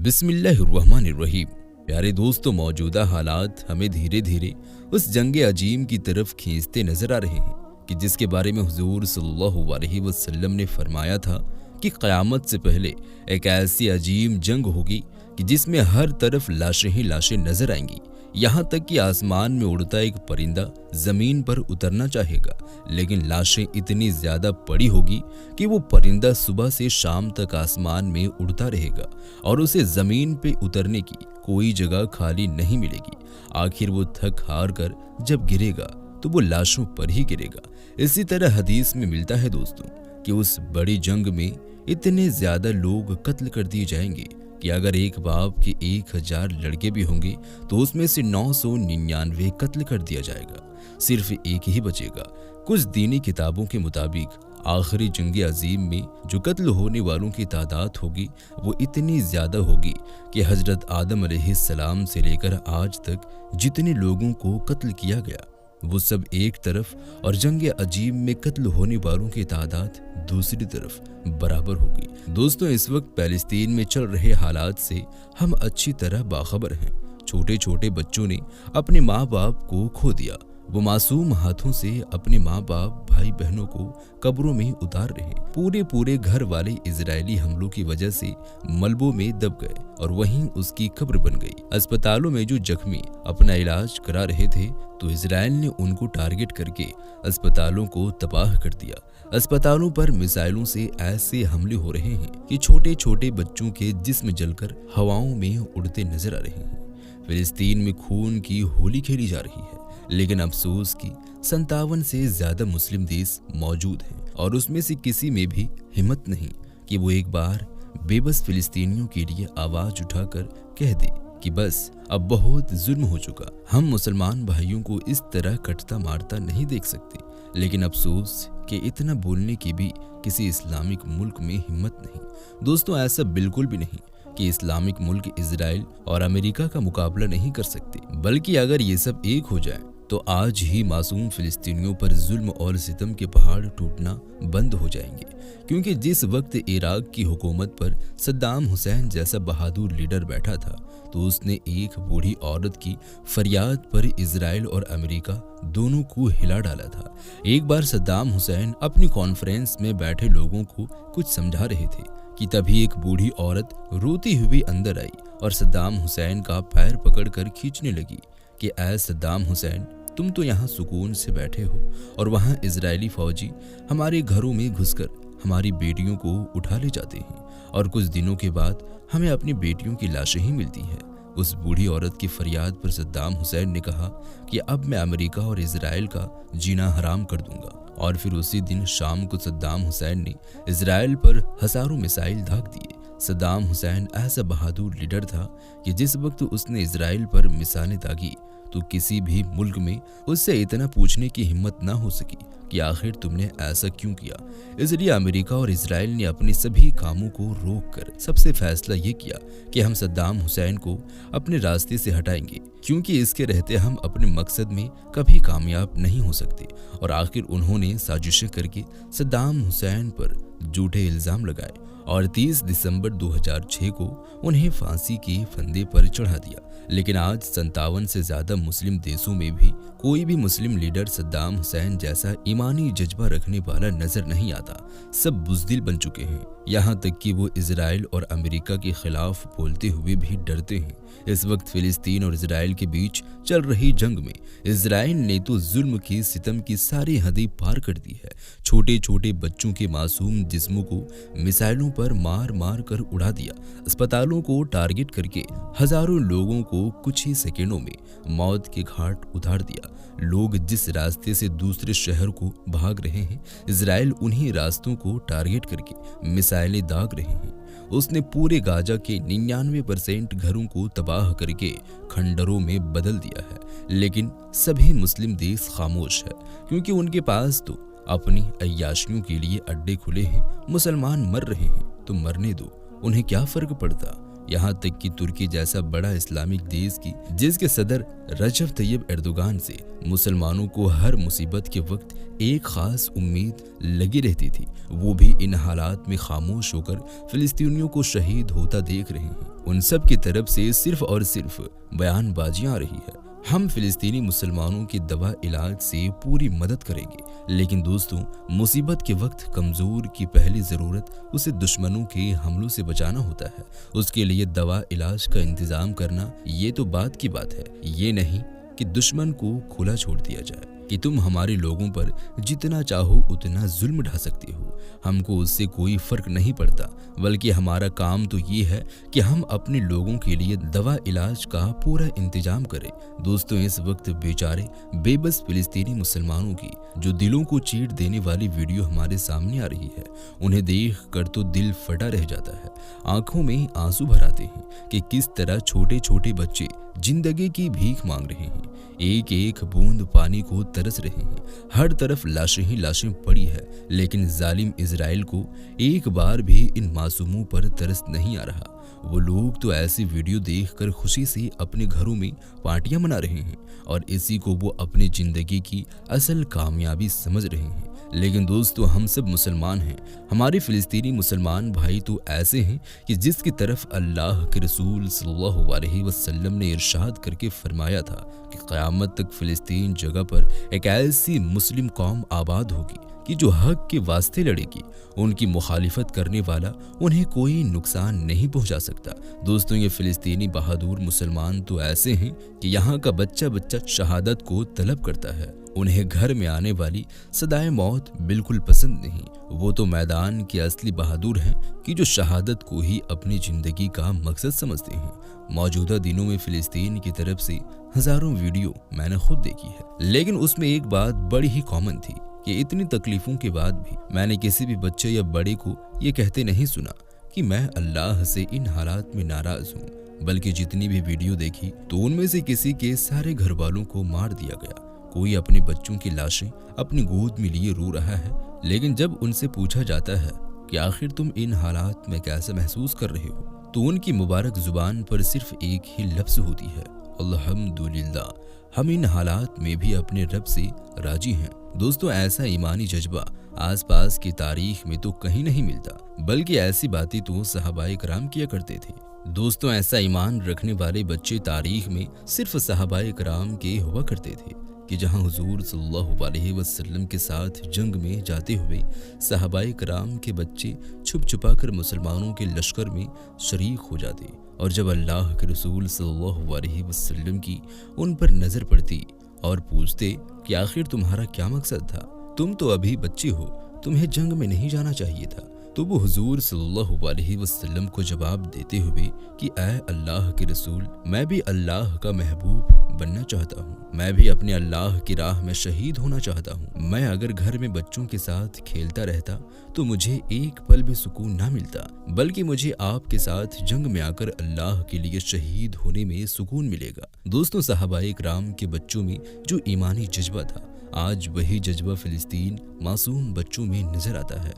बिस्मिल्लाहिर्रहमानिर्रहीम। प्यारे दोस्तों, मौजूदा हालात हमें धीरे धीरे उस जंग अजीम की तरफ खींचते नजर आ रहे हैं कि जिसके बारे में हुजूर सल्लल्लाहु अलैहि वसल्लम ने फरमाया था कि क़यामत से पहले एक ऐसी अजीम जंग होगी कि जिसमें हर तरफ लाशें ही लाशें नजर आएंगी। यहाँ तक कि आसमान में उड़ता एक परिंदा जमीन पर उतरना चाहेगा, लेकिन लाशें इतनी ज्यादा पड़ी होगी कि वो परिंदा सुबह से शाम तक आसमान में उड़ता रहेगा और उसे जमीन पे उतरने की कोई जगह खाली नहीं मिलेगी। आखिर वो थक हार कर जब गिरेगा तो वो लाशों पर ही गिरेगा। इसी तरह हदीस में मिलता है दोस्तों कि उस बड़ी जंग में इतने ज्यादा लोग कत्ल कर दिए जाएंगे कि अगर एक बाप के 1000 लड़के भी होंगे तो उसमें से 999 कत्ल कर दिया जाएगा, सिर्फ एक ही बचेगा। कुछ दीनी किताबों के मुताबिक आखिरी जंग अजीम में जो कत्ल होने वालों की तादाद होगी वो इतनी ज्यादा होगी कि हजरत आदम अलैहिस्सलाम से लेकर आज तक जितने लोगों को कत्ल किया गया वो सब एक तरफ और जंग अजीम में कत्ल होने वालों की तादाद दूसरी तरफ बराबर होगी। दोस्तों, इस वक्त पैलेस्तीन में चल रहे हालात से हम अच्छी तरह बाखबर हैं। छोटे छोटे बच्चों ने अपने माँ बाप को खो दिया। वो मासूम हाथों से अपने माँ बाप भाई बहनों को कब्रों में उतार रहे। पूरे घर वाले इजरायली हमलों की वजह से मलबों में दब गए और वहीं उसकी कब्र बन गई। अस्पतालों में जो जख्मी अपना इलाज करा रहे थे तो इजराइल ने उनको टारगेट करके अस्पतालों को तबाह कर दिया। अस्पतालों पर मिसाइलों से ऐसे हमले हो रहे हैं कि छोटे छोटे बच्चों के जिस्म जलकर हवाओं में उड़ते नजर आ रहे हैं। फिलिस्तीन में खून की होली खेली जा रही है, लेकिन अफसोस की 57 से ज्यादा मुस्लिम देश मौजूद हैं और उसमें से किसी में भी हिम्मत नहीं कि वो एक बार बेबस फिलिस्तीनियों के लिए आवाज उठाकर कह दे कि बस अब बहुत जुल्म हो चुका। हम मुसलमान भाइयों को इस तरह कटता मारता नहीं देख सकते, लेकिन अफसोस कि इतना बोलने की भी किसी इस्लामिक मुल्क में हिम्मत नहीं। दोस्तों, ऐसा बिल्कुल भी नहीं कि इस्लामिक मुल्क इजराइल और अमेरिका का मुकाबला नहीं कर सकते, बल्कि अगर ये सब एक हो जाए तो आज ही मासूम फिलिस्तीनियों पर जुल्म और सितम के पहाड़ टूटना बंद हो जाएंगे। क्योंकि जिस वक्त इराक की हुकूमत पर सद्दाम हुसैन जैसा बहादुर लीडर बैठा था तो उसने एक बूढ़ी औरत की फरियाद पर इजराइल और अमेरिका दोनों को हिला डाला था। एक बार सद्दाम हुसैन अपनी कॉन्फ्रेंस में बैठे लोगों को कुछ समझा रहे थे कि तभी एक बूढ़ी औरत रोती हुई अंदर आई और सद्दाम हुसैन का पैर पकड़कर खींचने लगी कि ऐ सद्दाम हुसैन, तुम तो यहाँ सुकून से बैठे हो और वहाँ इजरायली फौजी हमारे घरों में घुसकर हमारी बेटियों को उठा ले जाते हैं और कुछ दिनों के बाद हमें अपनी बेटियों की लाशें ही मिलती हैं। उस बूढ़ी औरत की फरियाद पर सद्दाम हुसैन ने कहा कि अब मैं अमेरिका और इजराइल का जीना हराम कर दूंगा। और फिर उसी दिन शाम को सद्दाम हुसैन ने इजराइल पर हजारों मिसाइल दाग दिए। सद्दाम हुसैन ऐसा बहादुर लीडर था कि जिस वक्त उसने इजराइल पर मिसाइलें दागी तो किसी भी मुल्क में उससे इतना पूछने की हिम्मत ना हो सकी कि आखिर तुमने ऐसा क्यों किया। इसलिए अमेरिका और इजराइल ने अपने सभी कामों को रोककर सबसे फैसला ये किया कि हम सद्दाम हुसैन को अपने रास्ते से हटाएंगे, क्योंकि इसके रहते हम अपने मकसद में कभी कामयाब नहीं हो सकते। और आखिर उन्होंने साजिशें करके सद्दाम हुसैन पर झूठे इल्जाम लगाए और 30 दिसंबर 2006 को उन्हें फांसी के फंदे पर चढ़ा दिया। लेकिन आज 57 से ज्यादा मुस्लिम देशों में भी कोई भी मुस्लिम लीडर सद्दाम हुसैन जैसा ईमानी जज्बा रखने वाला नजर नहीं आता। सब बुज़दिल बन चुके हैं, यहाँ तक कि वो इजराइल और अमेरिका के खिलाफ बोलते हुए भी डरते हैं। इस वक्त फिलिस्तीन और इजराइल के बीच चल रही जंग में इजराइल ने तो जुल्म की सितम की सारी हदें पार कर दी है। छोटे छोटे बच्चों के मासूम जिस्मों को मिसाइलों पर मार मार कर उड़ा दिया। अस्पतालों को टारगेट करके हजारों लोगों को कुछ ही सेकेंडों में मौत के घाट उतार दिया। लोग जिस रास्ते से दूसरे शहर को भाग रहे हैं, इजराइल उन्हीं रास्तों को टारगेट करके मिसाइलें दाग रहे हैं। उसने पूरे गाजा के 99% घरों को तबाह करके खंडरों में बदल दिया है। लेकिन सभी मुस्लिम देश खामोश है, क्योंकि उनके पास तो अपनी अय्याशियों के लिए अड्डे खुले हैं। मुसलमान मर रहे हैं तो मरने दो, उन्हें क्या फर्क पड़ता। यहाँ तक कि तुर्की जैसा बड़ा इस्लामिक देश की जिसके सदर रजब तैयब एर्दोगान से मुसलमानों को हर मुसीबत के वक्त एक खास उम्मीद लगी रहती थी, वो भी इन हालात में खामोश होकर फिलिस्तीनियों को शहीद होता देख रहे हैं। उन सब की तरफ से सिर्फ और सिर्फ बयानबाजियां आ रही है। हम फिलिस्तीनी मुसलमानों की दवा इलाज से पूरी मदद करेंगे, लेकिन दोस्तों मुसीबत के वक्त कमजोर की पहली जरूरत उसे दुश्मनों के हमलों से बचाना होता है। उसके लिए दवा इलाज का इंतजाम करना ये तो बात की बात है, ये नहीं कि दुश्मन को खुला छोड़ दिया जाए कि तुम हमारे लोगों पर जितना चाहो उतना जुल्म ढा सकते हो, हमको उससे कोई फर्क नहीं पड़ता, बल्कि हमारा काम तो ये है कि हम अपने लोगों के लिए दवा इलाज का पूरा इंतजाम करें। दोस्तों इस वक्त बेचारे बेबस फिलिस्तीनी मुसलमानों की जो दिलों को चीर देने वाली वीडियो हमारे सामने आ रही है, उन्हें देख कर तो दिल फटा रह जाता है, आंखों में आंसू भर आते हैं कि किस तरह छोटे छोटे बच्चे जिंदगी की भीख मांग रहे हैं, एक एक बूंद पानी को तरस रहे हैं। हर तरफ लाशें ही लाशें पड़ी है, लेकिन जालिम इजराइल को एक बार भी इन मासूमों पर तरस नहीं आ रहा। वो लोग तो ऐसी वीडियो देखकर खुशी से अपने घरों में पार्टियां मना रहे हैं और इसी को वो अपनी जिंदगी की असल कामयाबी समझ रहे हैं। लेकिन दोस्तों हम सब मुसलमान हैं, हमारे फिलिस्तीनी मुसलमान भाई तो ऐसे हैं कि जिसकी तरफ अल्लाह के रसूल सल्लल्लाहु अलैहि वसल्लम ने इरशाद करके फरमाया था कि क़यामत तक फिलिस्तीन जगह पर एक ऐसी मुस्लिम कौम आबाद होगी कि जो हक के वास्ते लड़ेगी, उनकी मुखालिफत करने वाला उन्हें कोई नुकसान नहीं पहुंचा सकता। दोस्तों ये फिलिस्तीनी बहादुर मुसलमान तो ऐसे हैं कि यहाँ का बच्चा बच्चा शहादत को तलब करता है, उन्हें घर में आने वाली सदाए मौत बिल्कुल पसंद नहीं। वो तो मैदान के असली बहादुर हैं कि जो शहादत को ही अपनी जिंदगी का मकसद समझते हैं। मौजूदा दिनों में फिलिस्तीन की तरफ से हजारों वीडियो मैंने खुद देखी है, लेकिन उसमें एक बात बड़ी ही कॉमन थी कि इतनी तकलीफों के बाद भी मैंने किसी भी बच्चे या बड़े को ये कहते नहीं सुना कि मैं अल्लाह से इन हालात में नाराज हूँ, बल्कि जितनी भी वीडियो देखी तो उनमें से किसी के सारे घर वालों को मार दिया गया। कोई अपने बच्चों की लाशें अपनी गोद में लिए रो रहा है, लेकिन जब उनसे पूछा जाता है कि आखिर तुम इन हालात में कैसे महसूस कर रहे हो, तो उनकी मुबारक जुबान पर सिर्फ एक ही लफ्ज होती है, अल्हम्दुलिल्लाह, हम इन हालात में भी अपने रब से राजी हैं। दोस्तों ऐसा ईमानी जज्बा आसपास की तारीख में तो कहीं नहीं मिलता, बल्कि ऐसी बातें तो सहाबाए कराम किया करते थे। दोस्तों ऐसा ईमान रखने वाले बच्चे तारीख में सिर्फ सहाबाए कराम के हुआ करते थे कि जहां हुजूर सल्लल्लाहु अलैहि वसल्लम के साथ जंग में जाते हुए सहाबाए कराम के बच्चे छुप छुपा कर मुसलमानों के लश्कर में शरीक हो जाते, और जब अल्लाह के रसूल सल्लल्लाहु अलैहि वसल्लम की उन पर नजर पड़ती और पूछते कि आखिर तुम्हारा क्या मकसद था, तुम तो अभी बच्चे हो, तुम्हें जंग में नहीं जाना चाहिए था, तो वो हुजूर सल्लल्लाहु अलैहि वसल्लम को जवाब देते हुए कि ऐ अल्लाह के रसूल, मैं भी अल्लाह का महबूब बनना चाहता हूँ, मैं भी अपने अल्लाह की राह में शहीद होना चाहता हूँ। मैं अगर घर में बच्चों के साथ खेलता रहता तो मुझे एक पल भी सुकून ना मिलता, बल्कि मुझे आपके साथ जंग में आकर अल्लाह के लिए शहीद होने में सुकून मिलेगा। दोस्तों सहाबाए किराम के बच्चों में जो ईमानी जज्बा था, आज वही जज्बा फिलिस्तीन मासूम बच्चों में नजर आता है।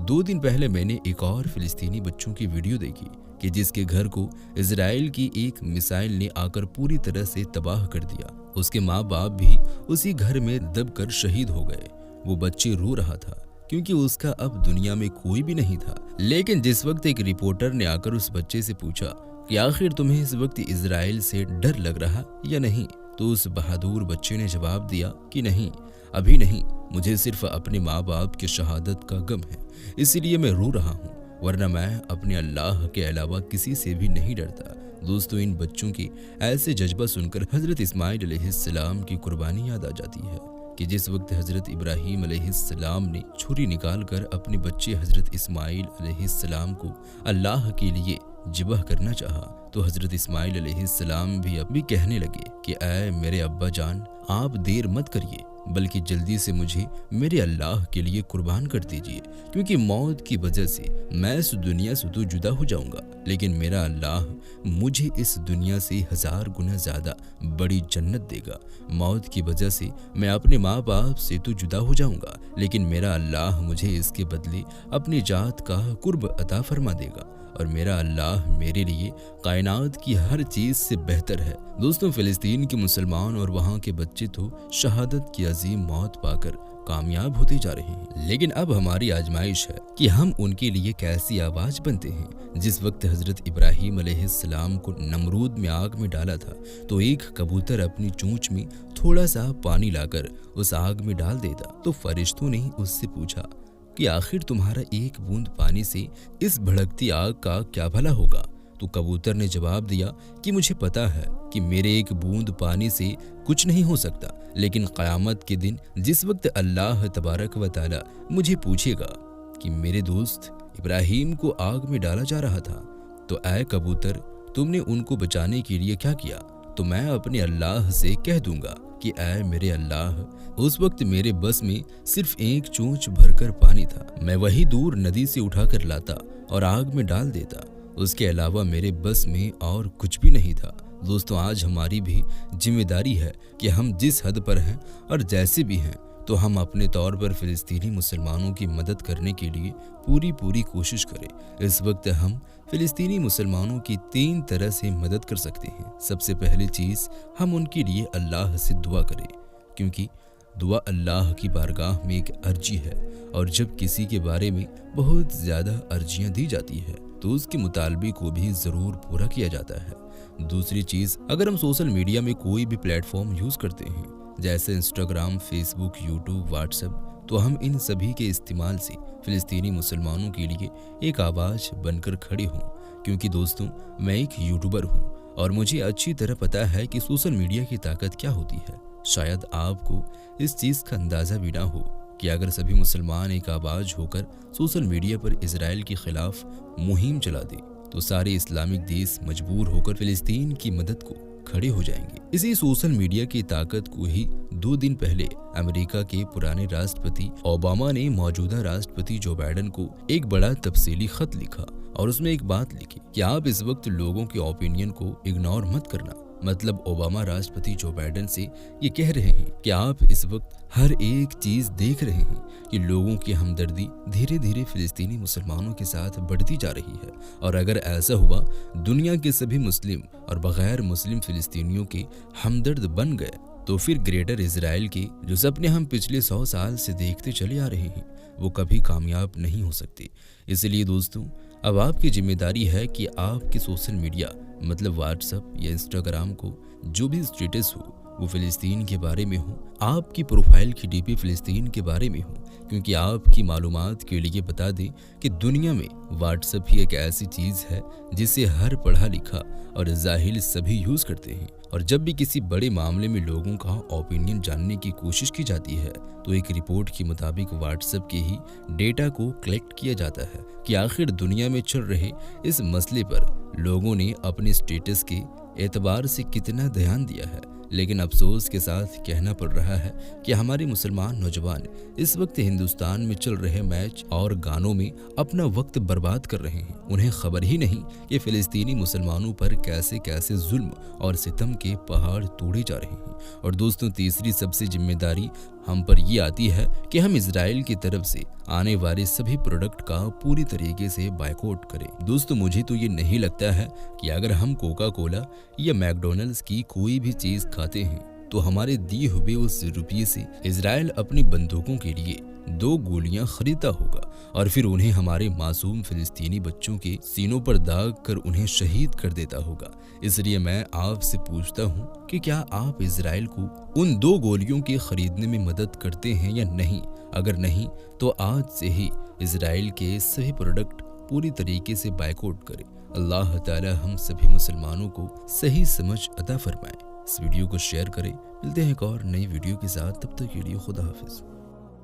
2 दिन पहले मैंने एक और फिलिस्तीनी बच्चों की वीडियो देखी कि जिसके घर को इजराइल की एक मिसाइल ने आकर पूरी तरह से तबाह कर दिया। उसके माँ बाप भी उसी घर में दबकर शहीद हो गए। वो बच्चे रो रहा था क्योंकि उसका अब दुनिया में कोई भी नहीं था। लेकिन जिस वक्त एक रिपोर्टर ने आकर उस बच्चे से पूछा कि आखिर तुम्हें इस वक्त इजराइल से डर लग रहा या नहीं, तो उस बहादुर बच्चे ने जवाब दिया कि नहीं, अभी नहीं, मुझे सिर्फ अपने माँ बाप की शहादत का गम है, इसीलिए मैं रो रहा हूँ, वरना मैं अपने अल्लाह के अलावा किसी से भी नहीं डरता। दोस्तों इन बच्चों की ऐसे जज्बा सुनकर हजरत इस्माइल अलैहिस्सलाम की कुर्बानी याद आ जाती है कि जिस वक्त हजरत इब्राहीम अलैहिस्सलाम ने छुरी निकालकर अपने बच्चे हजरत इस्माइल अलैहिस्सलाम को अल्लाह के लिए ज़िबह करना चाहा, तो हजरत इस्माइल अलैहिस्सलाम भी अब भी कहने लगे कि ऐ मेरे अब्बा जान, आप देर मत करिए, बल्कि जल्दी से मुझे मेरे अल्लाह के लिए कुर्बान कर दीजिए, क्योंकि मौत की वजह से मैं इस दुनिया से तो जुदा हो जाऊंगा, लेकिन मेरा अल्लाह मुझे इस दुनिया से 1000 गुना ज्यादा बड़ी जन्नत देगा। मौत की वजह से मैं अपने माँ बाप से तो जुदा हो जाऊंगा, लेकिन मेरा अल्लाह मुझे इसके बदले अपनी जात का कुर्ब अता फरमा देगा। और मेरा अल्लाह मेरे लिए कायनात की हर चीज से बेहतर है। दोस्तों, फिलिस्तीन के मुसलमान और वहाँ के बच्चे तो शहादत की अजीम मौत पाकर कामयाब होते जा रहे हैं, लेकिन अब हमारी आजमाइश है कि हम उनके लिए कैसी आवाज बनते हैं। जिस वक्त हजरत इब्राहीम अलैहिस्सलाम को नमरूद में आग में डाला था तो एक कबूतर अपनी चोंच में थोड़ा सा पानी लाकर उस आग में डाल देता तो फरिश्तों ने उससे पूछा कि आखिर तुम्हारा एक बूंद पानी से इस भड़कती आग का क्या भला होगा। तो कबूतर ने जवाब दिया कि मुझे पता है कि मेरे एक बूंद पानी से कुछ नहीं हो सकता, लेकिन क़यामत के दिन जिस वक्त अल्लाह तबारक व तआला मुझे पूछेगा कि मेरे दोस्त इब्राहीम को आग में डाला जा रहा था तो ऐ कबूतर तुमने उनको बचाने के लिए क्या किया, तो मैं अपने अल्लाह से कह दूंगा कि ऐ मेरे अल्लाह, उस वक्त मेरे बस में सिर्फ एक चोंच भरकर पानी था, मैं वही दूर नदी से उठाकर लाता और आग में डाल देता, उसके अलावा मेरे बस में और कुछ भी नहीं था। दोस्तों, आज हमारी भी जिम्मेदारी है कि हम जिस हद पर हैं और जैसे भी हैं तो हम अपने तौर पर फिलिस्तीनी मुसलमानों की मदद करने के लिए पूरी कोशिश करें। इस वक्त हम फिलिस्तीनी मुसलमानों की 3 तरह से मदद कर सकते हैं। सबसे पहली चीज़, हम उनके लिए अल्लाह से दुआ करें, क्योंकि दुआ अल्लाह की बारगाह में एक अर्जी है और जब किसी के बारे में बहुत ज़्यादा अर्जियाँ दी जाती है तो उसके मुतालबे को भी ज़रूर पूरा किया जाता है। दूसरी चीज़, अगर हम सोशल मीडिया में कोई भी प्लेटफॉर्म यूज़ करते हैं जैसे इंस्टाग्राम, फेसबुक, यूट्यूब, व्हाट्सएप, तो हम इन सभी के इस्तेमाल से फिलिस्तीनी मुसलमानों के लिए एक आवाज़ बनकर खड़े हों। क्योंकि दोस्तों, मैं एक यूट्यूबर हूँ और मुझे अच्छी तरह पता है कि सोशल मीडिया की ताकत क्या होती है। शायद आपको इस चीज़ का अंदाज़ा भी ना हो कि अगर सभी मुसलमान एक आवाज़ होकर सोशल मीडिया पर इजराइल के खिलाफ मुहिम चला दे तो सारे इस्लामिक देश मजबूर होकर फिलिस्तीन की मदद को खड़े हो जाएंगे। इसी सोशल मीडिया की ताकत को ही 2 दिन पहले अमेरिका के पुराने राष्ट्रपति ओबामा ने मौजूदा राष्ट्रपति जो बाइडेन को एक बड़ा तफसीली खत लिखा और उसमें एक बात लिखी कि आप इस वक्त लोगों के ओपिनियन को इग्नोर मत करना। मतलब ओबामा राष्ट्रपति जो बाइडेन से ये कह रहे हैं कि आप इस वक्त हर एक चीज देख रहे हैं कि लोगों की हमदर्दी धीरे धीरे फिलिस्तीनी मुसलमानों के साथ बढ़ती जा रही है, और अगर ऐसा हुआ दुनिया के सभी मुस्लिम और बगैर मुस्लिम फिलिस्तीनियों के हमदर्द बन गए तो फिर ग्रेटर इजराइल के जो सपने हम पिछले 100 साल से देखते चले आ रहे हैं वो कभी कामयाब नहीं हो सकते। इसलिए दोस्तों, अब आपकी जिम्मेदारी है कि आपके सोशल मीडिया मतलब व्हाट्सएप या इंस्टाग्राम को जो भी स्टेटस हो वो फिलिस्तीन के बारे में हो, आपकी प्रोफाइल की डीपी फिलिस्तीन के बारे में हो। क्योंकि आपकी मालूमात के लिए बता दें कि दुनिया में व्हाट्सएप ही एक ऐसी चीज़ है जिसे हर पढ़ा लिखा और जाहिल सभी यूज़ करते हैं, और जब भी किसी बड़े मामले में लोगों का ओपिनियन जानने की कोशिश की जाती है तो एक रिपोर्ट के मुताबिक व्हाट्सएप के ही डेटा को कलेक्ट किया जाता है कि आखिर दुनिया में चल रहे इस मसले पर लोगों ने अपने स्टेटस के एतबार से कितना ध्यान दिया है। लेकिन अफसोस के साथ कहना पड़ रहा है कि हमारे मुसलमान नौजवान इस वक्त हिंदुस्तान में चल रहे मैच और गानों में अपना वक्त बर्बाद कर रहे हैं। उन्हें खबर ही नहीं कि फिलिस्तीनी मुसलमानों पर कैसे कैसे जुल्म और सितम के पहाड़ तोड़े जा रहे हैं। और दोस्तों, तीसरी सबसे जिम्मेदारी हम पर ये आती है कि हम इजराइल की तरफ से आने वाले सभी प्रोडक्ट का पूरी तरीके से बायकॉट करें। दोस्तों, मुझे तो ये नहीं लगता है कि अगर हम कोका कोला या मैकडॉनल्ड्स की कोई भी चीज खाते हैं तो हमारे दिए हुए उस रुपये से इजराइल अपनी बंदूकों के लिए 2 गोलियां खरीदता होगा और फिर उन्हें हमारे मासूम फिलिस्तीनी बच्चों के सीनों पर दाग कर उन्हें शहीद कर देता होगा। इसलिए मैं आपसे पूछता हूँ कि क्या आप इजराइल को उन 2 गोलियों के खरीदने में मदद करते हैं या नहीं? अगर नहीं तो आज से ही इजराइल के सभी प्रोडक्ट पूरी तरीके से बायकॉट करें। अल्लाह ताला हम सभी मुसलमानों को सही समझ अता फरमाए। इस वीडियो को शेयर करें। मिलते हैं एक और नई वीडियो के साथ, तब तक के लिए खुदा हाफिज।